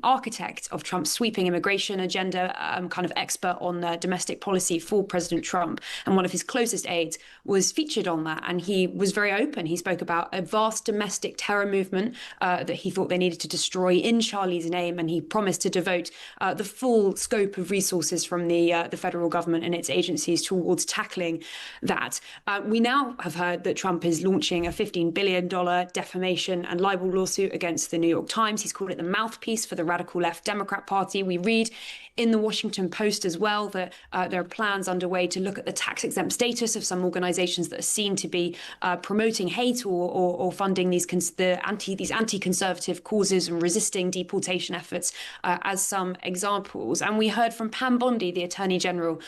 architect of Trump's sweeping immigration agenda, kind of expert on domestic policy for President Trump, and one of his closest aides, was featured on that. And he was very open. He spoke about a vast domestic terror movement that he thought they needed to destroy in Charlie's name. And he promised to devote the full scope of resources from the federal government and its agencies towards tackling that. We now have heard that Trump is launching a $15 billion defamation and libel lawsuit against the New York Times. He's called it the mouthpiece for the radical left Democrat Party. We read in the Washington Post as well that there are plans underway to look at the tax-exempt status of some organizations that are seen to be promoting hate or funding these anti-conservative causes and resisting deportation efforts as some examples. And we heard from Pam Bondi, the Attorney General,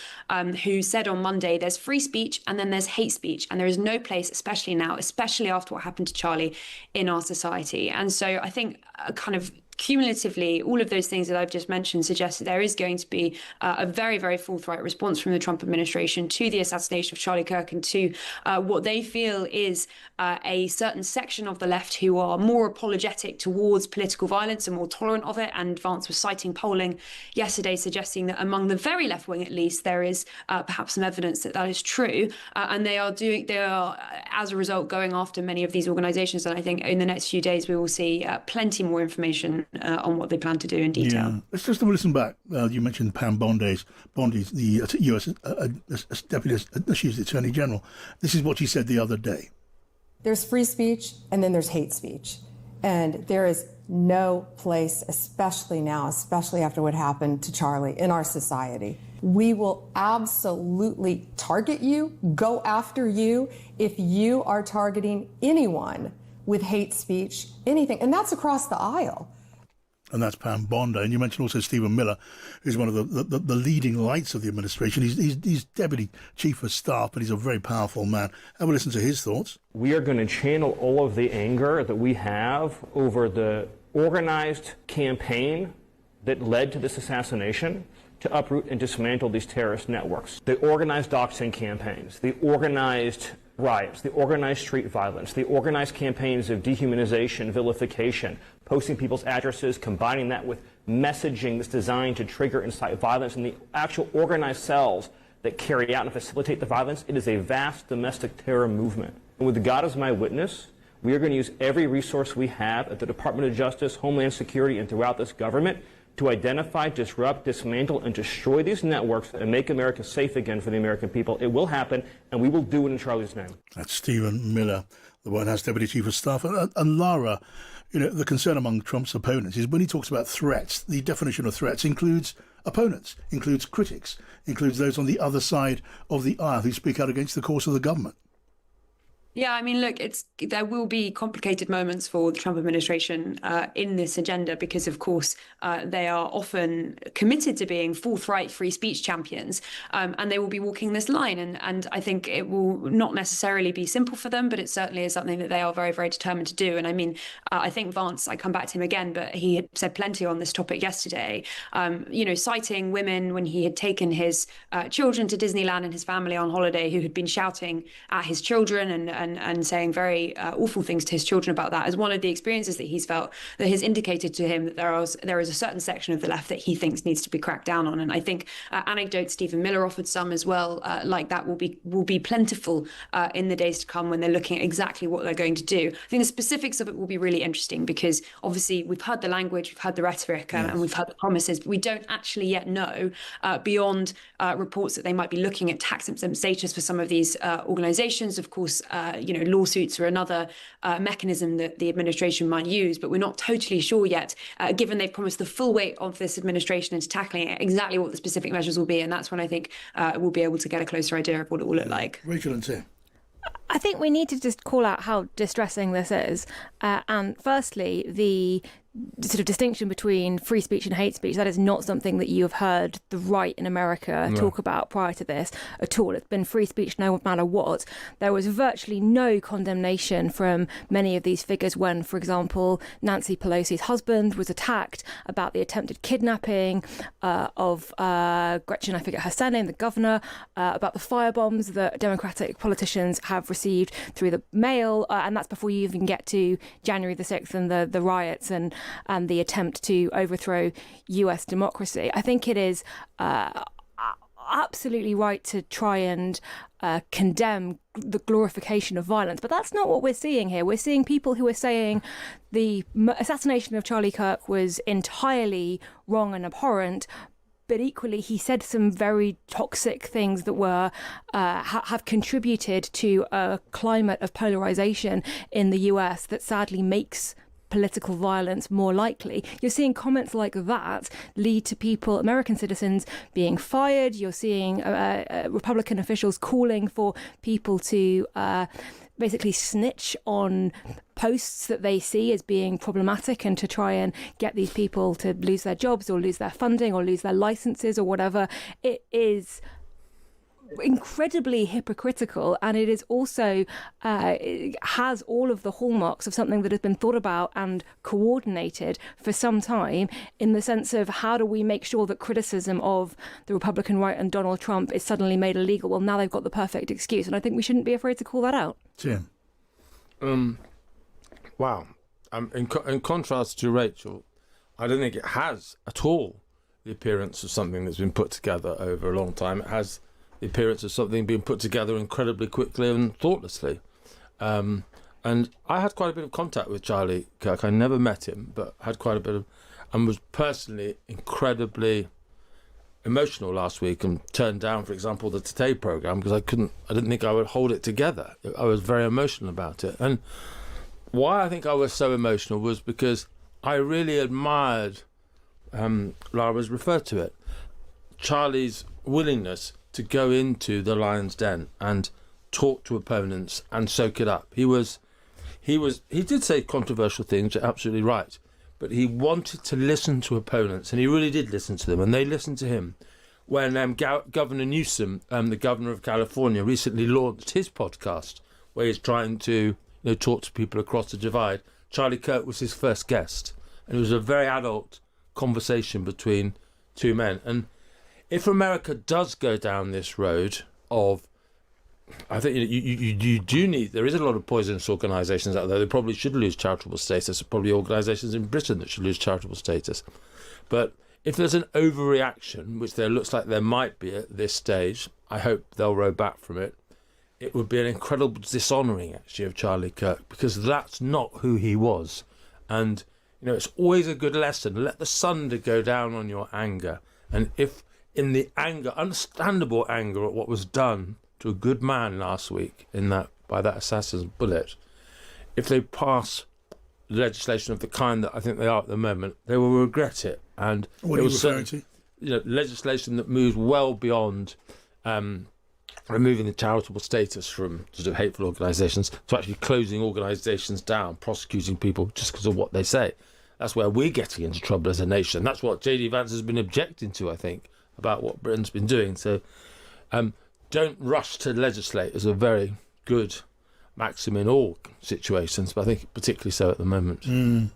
who said on Monday, there's free speech and then there's hate speech, and there is no place, especially now, especially after what happened to Charlie, in our society. And so I think kind of cumulatively, all of those things that I've just mentioned suggest that there is going to be a very, very forthright response from the Trump administration to the assassination of Charlie Kirk and to what they feel is a certain section of the left who are more apologetic towards political violence and more tolerant of it. And Vance was citing polling yesterday suggesting that among the very left wing, at least, there is perhaps some evidence that that is true. And they are, as a result, going after many of these organizations. And I think in the next few days, we will see plenty more information on what they plan to do in detail. Yeah. Let's just listen back. You mentioned Pam Bondi's the US deputy, she's the Attorney General. This is what she said the other day. There's free speech and then there's hate speech. And there is no place, especially now, especially after what happened to Charlie in our society. We will absolutely target you, go after you if you are targeting anyone with hate speech, anything. And that's across the aisle. And that's Pam Bondi. And you mentioned also Stephen Miller, who's one of the leading lights of the administration. He's Deputy Chief of Staff, but he's a very powerful man. Have a listen to his thoughts. We are going to channel all of the anger that we have over the organized campaign that led to this assassination to uproot and dismantle these terrorist networks. The organized doxing campaigns, the organized riots, the organized street violence, the organized campaigns of dehumanization, vilification, posting people's addresses, combining that with messaging that's designed to trigger and incite violence, and the actual organized cells that carry out and facilitate the violence. It is a vast domestic terror movement. And with God as my witness, we are going to use every resource we have at the Department of Justice, Homeland Security, and throughout this government to identify, disrupt, dismantle, and destroy these networks and make America safe again for the American people. It will happen, and we will do it in Charlie's name. That's Stephen Miller, the White House Deputy Chief of Staff. And Lara, the concern among Trump's opponents is when he talks about threats, the definition of threats includes opponents, includes critics, includes those on the other side of the aisle who speak out against the course of the government. Yeah, I mean, look, there will be complicated moments for the Trump administration in this agenda because, of course, they are often committed to being forthright free speech champions, and they will be walking this line. And I think it will not necessarily be simple for them, but it certainly is something that they are very, very determined to do. And I mean, I think Vance, I come back to him again, but he had said plenty on this topic yesterday, citing women when he had taken his children to Disneyland and his family on holiday who had been shouting at his children and saying very awful things to his children about that as one of the experiences that he's felt that has indicated to him that there is a certain section of the left that he thinks needs to be cracked down on. And I think anecdotes, Stephen Miller offered some as well, like that will be plentiful in the days to come when they're looking at exactly what they're going to do. I think the specifics of it will be really interesting because obviously we've heard the language, we've heard the rhetoric, and we've heard the promises, but we don't actually yet know beyond reports that they might be looking at tax-exempt status for some of these organizations. Of course, lawsuits are another mechanism that the administration might use, but we're not totally sure yet, given they've promised the full weight of this administration into tackling it, exactly what the specific measures will be. And that's when I think we'll be able to get a closer idea of what it will look like. Rachel and Tim. I think we need to just call out how distressing this is. And firstly, the sort of distinction between free speech and hate speech, that is not something that you have heard the right in America talk about prior to this at all. It's been free speech no matter what. There was virtually no condemnation from many of these figures when, for example, Nancy Pelosi's husband was attacked about the attempted kidnapping of Gretchen, I forget her surname, the governor, about the firebombs that Democratic politicians have received through the mail, and that's before you even get to January the 6th and the riots and the attempt to overthrow US democracy. I think it is absolutely right to try and condemn the glorification of violence, but that's not what we're seeing here. We're seeing people who are saying the assassination of Charlie Kirk was entirely wrong and abhorrent, but equally he said some very toxic things that were have contributed to a climate of polarization in the US that sadly makes political violence more likely. You're seeing comments like that lead to people, American citizens, being fired. You're seeing Republican officials calling for people to basically snitch on posts that they see as being problematic and to try and get these people to lose their jobs or lose their funding or lose their licenses or whatever. It is incredibly hypocritical, and it is also it has all of the hallmarks of something that has been thought about and coordinated for some time, in the sense of how do we make sure that criticism of the Republican right and Donald Trump is suddenly made illegal. Well, now they've got the perfect excuse, and I think we shouldn't be afraid to call that out. Jim. Wow. In contrast to Rachel, I don't think it has at all the appearance of something that's been put together over a long time. It has the appearance of something being put together incredibly quickly and thoughtlessly. And I had quite a bit of contact with Charlie Kirk. I never met him, but had quite a bit of, and was personally incredibly emotional last week and turned down, for example, the Today programme because I didn't think I would hold it together. I was very emotional about it. And why I think I was so emotional was because I really admired, Lara's referred to it, Charlie's willingness to go into the lion's den and talk to opponents and soak it up. He did say controversial things, you're absolutely right, but he wanted to listen to opponents, and he really did listen to them, and they listened to him. When Governor Newsom, the governor of California, recently launched his podcast where he's trying to talk to people across the divide, Charlie Kirk was his first guest, and it was a very adult conversation between two men. And if America does go down this road of, I think you do need, there is a lot of poisonous organisations out there. They probably should lose charitable status. There's probably organisations in Britain that should lose charitable status. But if there's an overreaction, which there looks like there might be at this stage, I hope they'll row back from it. It would be an incredible dishonouring, actually, of Charlie Kirk, because that's not who he was. And, it's always a good lesson. Let the sun go down on your anger. And if in the anger, understandable anger at what was done to a good man last week by that assassin's bullet, if they pass legislation of the kind that I think they are at the moment, they will regret it. And what are you referring to? Legislation that moves well beyond removing the charitable status from sort of hateful organisations to actually closing organisations down, prosecuting people just because of what they say. That's where we're getting into trouble as a nation. That's what J.D. Vance has been objecting to, I think, about what Britain's been doing. So don't rush to legislate is a very good maxim in all situations, but I think particularly so at the moment. I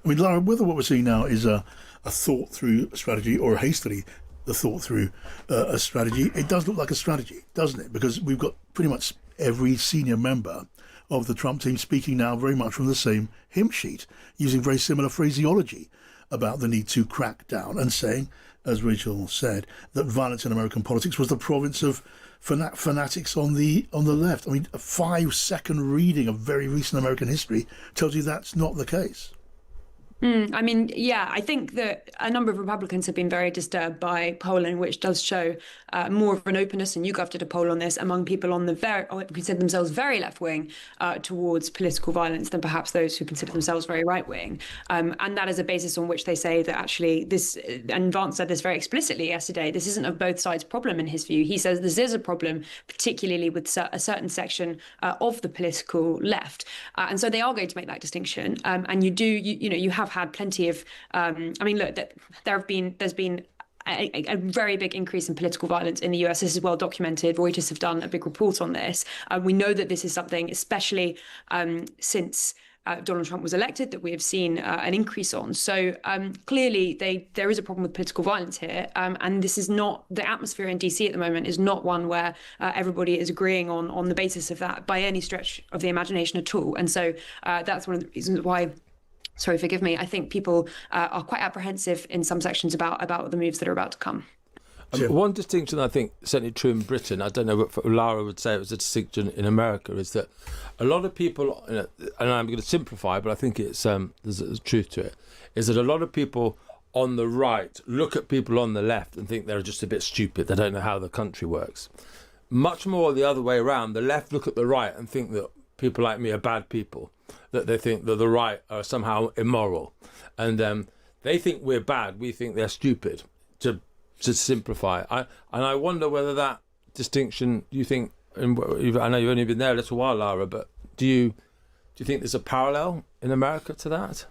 mean, Lara, whether what we're seeing now is a thought-through strategy or a hastily thought-through a strategy, it does look like a strategy, doesn't it? Because we've got pretty much every senior member of the Trump team speaking now very much from the same hymn sheet, using very similar phraseology about the need to crack down and saying, as Rachel said, that violence in American politics was the province of fanatics on the left. I mean, a 5-second reading of very recent American history tells you that's not the case. I mean, yeah, I think that a number of Republicans have been very disturbed by polling, which does show more of an openness, and YouGov did a poll on this, among people on the who consider themselves very left-wing towards political violence than perhaps those who consider themselves very right-wing. And that is a basis on which they say that actually this, and Vance said this very explicitly yesterday, this isn't a both sides problem in his view. He says this is a problem, particularly with a certain section of the political left. And so they are going to make that distinction. And you have have had plenty of. Look, there's been a very big increase in political violence in the US. This is well documented. Reuters have done a big report on this. We know that this is something, especially since Donald Trump was elected, that we have seen an increase on. So clearly there is a problem with political violence here. And this is not, the atmosphere in DC at the moment is not one where everybody is agreeing on the basis of that by any stretch of the imagination at all. And so that's one of the reasons why, sorry, forgive me, I think people are quite apprehensive in some sections about the moves that are about to come. One distinction I think certainly true in Britain, I don't know what Lara would say it was a distinction in America, is that a lot of people, and I'm going to simplify, but I think it's there's truth to it, is that a lot of people on the right look at people on the left and think they're just a bit stupid, they don't know how the country works. Much more the other way around, the left look at the right and think that people like me are bad people, that they think that the right are somehow immoral, and they think we're bad, we think they're stupid, to simplify. I wonder whether that distinction, you think, I know you've only been there a little while, Lara, but do you think there's a parallel in America to that?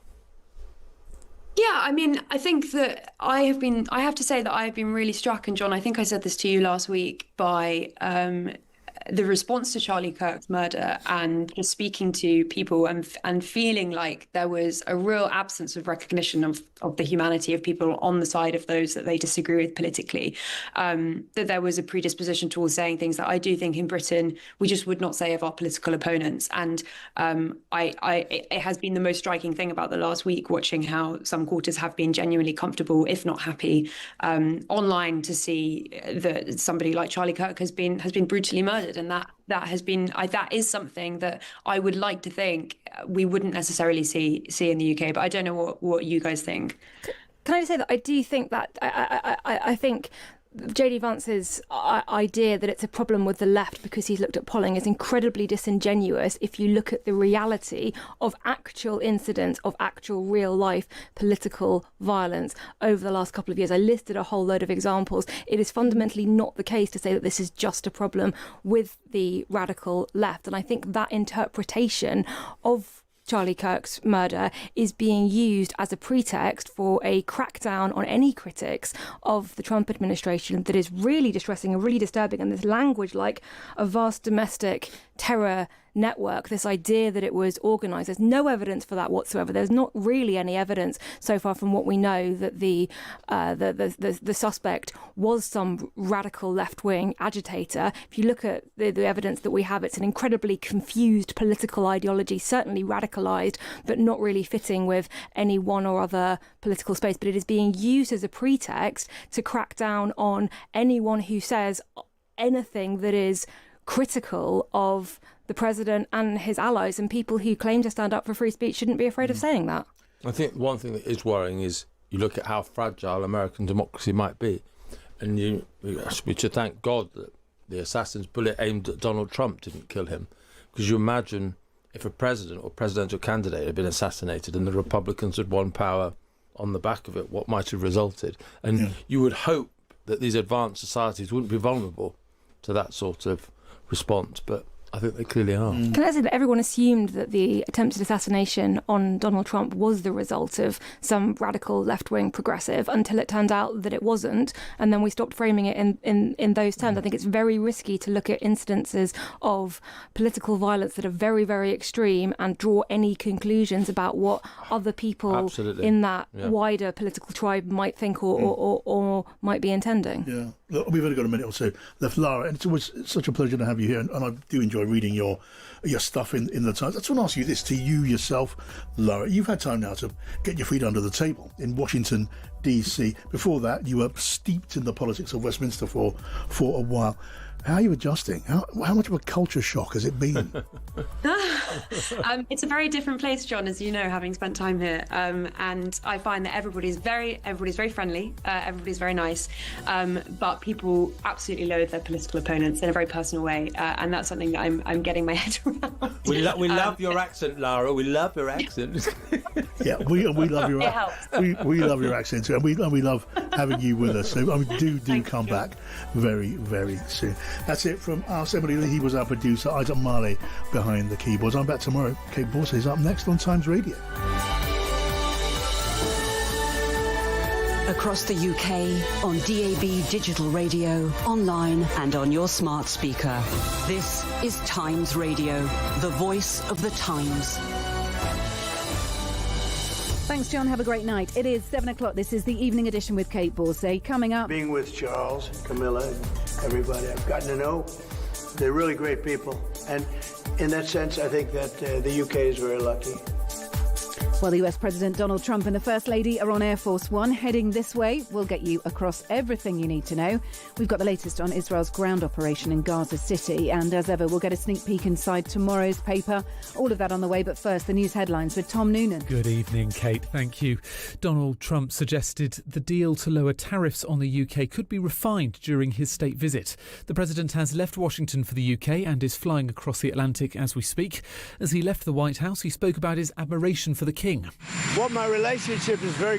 Yeah, I mean, I think that I have to say that I have been really struck, and John, I think I said this to you last week, by the response to Charlie Kirk's murder, and just speaking to people and feeling like there was a real absence of recognition of the humanity of people on the side of those that they disagree with politically, that there was a predisposition towards saying things that I do think in Britain we just would not say of our political opponents. And it has been the most striking thing about the last week, watching how some quarters have been genuinely comfortable, if not happy, online, to see that somebody like Charlie Kirk has been brutally murdered. And that is something that I would like to think we wouldn't necessarily see in the UK. But I don't know what you guys think. Can I just say that I do think that I think J.D. Vance's idea that it's a problem with the left because he's looked at polling is incredibly disingenuous if you look at the reality of actual incidents, of actual real life political violence over the last couple of years. I listed a whole load of examples. It is fundamentally not the case to say that this is just a problem with the radical left. And I think that interpretation of Charlie Kirk's murder is being used as a pretext for a crackdown on any critics of the Trump administration that is really distressing and really disturbing. And this language like a vast domestic terror network, this idea that it was organised, there's no evidence for that whatsoever. There's not really any evidence so far from what we know that the suspect was some radical left-wing agitator. If you look at the evidence that we have, it's an incredibly confused political ideology, certainly radicalised, but not really fitting with any one or other political space. But it is being used as a pretext to crack down on anyone who says anything that is critical of the president and his allies, and people who claim to stand up for free speech shouldn't be afraid of saying that. I think one thing that is worrying is you look at how fragile American democracy might be, and we should thank God that the assassin's bullet aimed at Donald Trump didn't kill him, because you imagine if a president or presidential candidate had been assassinated and the Republicans had won power on the back of it, what might have resulted. And you would hope that these advanced societies wouldn't be vulnerable to that sort of response, but I think they clearly are. Can I say that everyone assumed that the attempted assassination on Donald Trump was the result of some radical left-wing progressive, until it turned out that it wasn't, and then we stopped framing it in those terms. I think it's very risky to look at incidences of political violence that are very, very extreme and draw any conclusions about what other people in that wider political tribe might think or might be intending. Yeah. Look, we've only got a minute or so left, Lara, and it's always such a pleasure to have you here, and I do enjoy reading your stuff in the Times. I just want to ask you this, to you yourself, Lara. You've had time now to get your feet under the table in Washington, D.C. Before that, you were steeped in the politics of Westminster for a while. How are you adjusting? How much of a culture shock has it been? It's a very different place, John, as you know, having spent time here. And I find that everybody's very friendly, everybody's very nice, but people absolutely loathe their political opponents in a very personal way, and that's something that I'm getting my head around. We love your accent, Lara. We love your accent. Yeah, we love your accent. We love your accent too, and we love having you with us. So do come back very, very soon. That's it from us. Emily Lee, he was our producer. Isaac Marley behind the keyboards. I'm back tomorrow. Kate Borsey is up next on Times Radio. Across the UK, on DAB digital radio, online and on your smart speaker. This is Times Radio, the voice of the times. Thanks, John. Have a great night. It is 7 o'clock. This is the evening edition with Kate Borsay. Coming up... Being with Charles, Camilla, and everybody I've gotten to know, they're really great people. And in that sense, I think that the UK is very lucky. Well, the US President Donald Trump and the First Lady are on Air Force One, heading this way. We'll get you across everything you need to know. We've got the latest on Israel's ground operation in Gaza City. And as ever, we'll get a sneak peek inside tomorrow's paper. All of that on the way. But first, the news headlines with Tom Noonan. Good evening, Kate. Thank you. Donald Trump suggested the deal to lower tariffs on the UK could be refined during his state visit. The president has left Washington for the UK and is flying across the Atlantic as we speak. As he left the White House, he spoke about his admiration for the King. Well, my relationship is very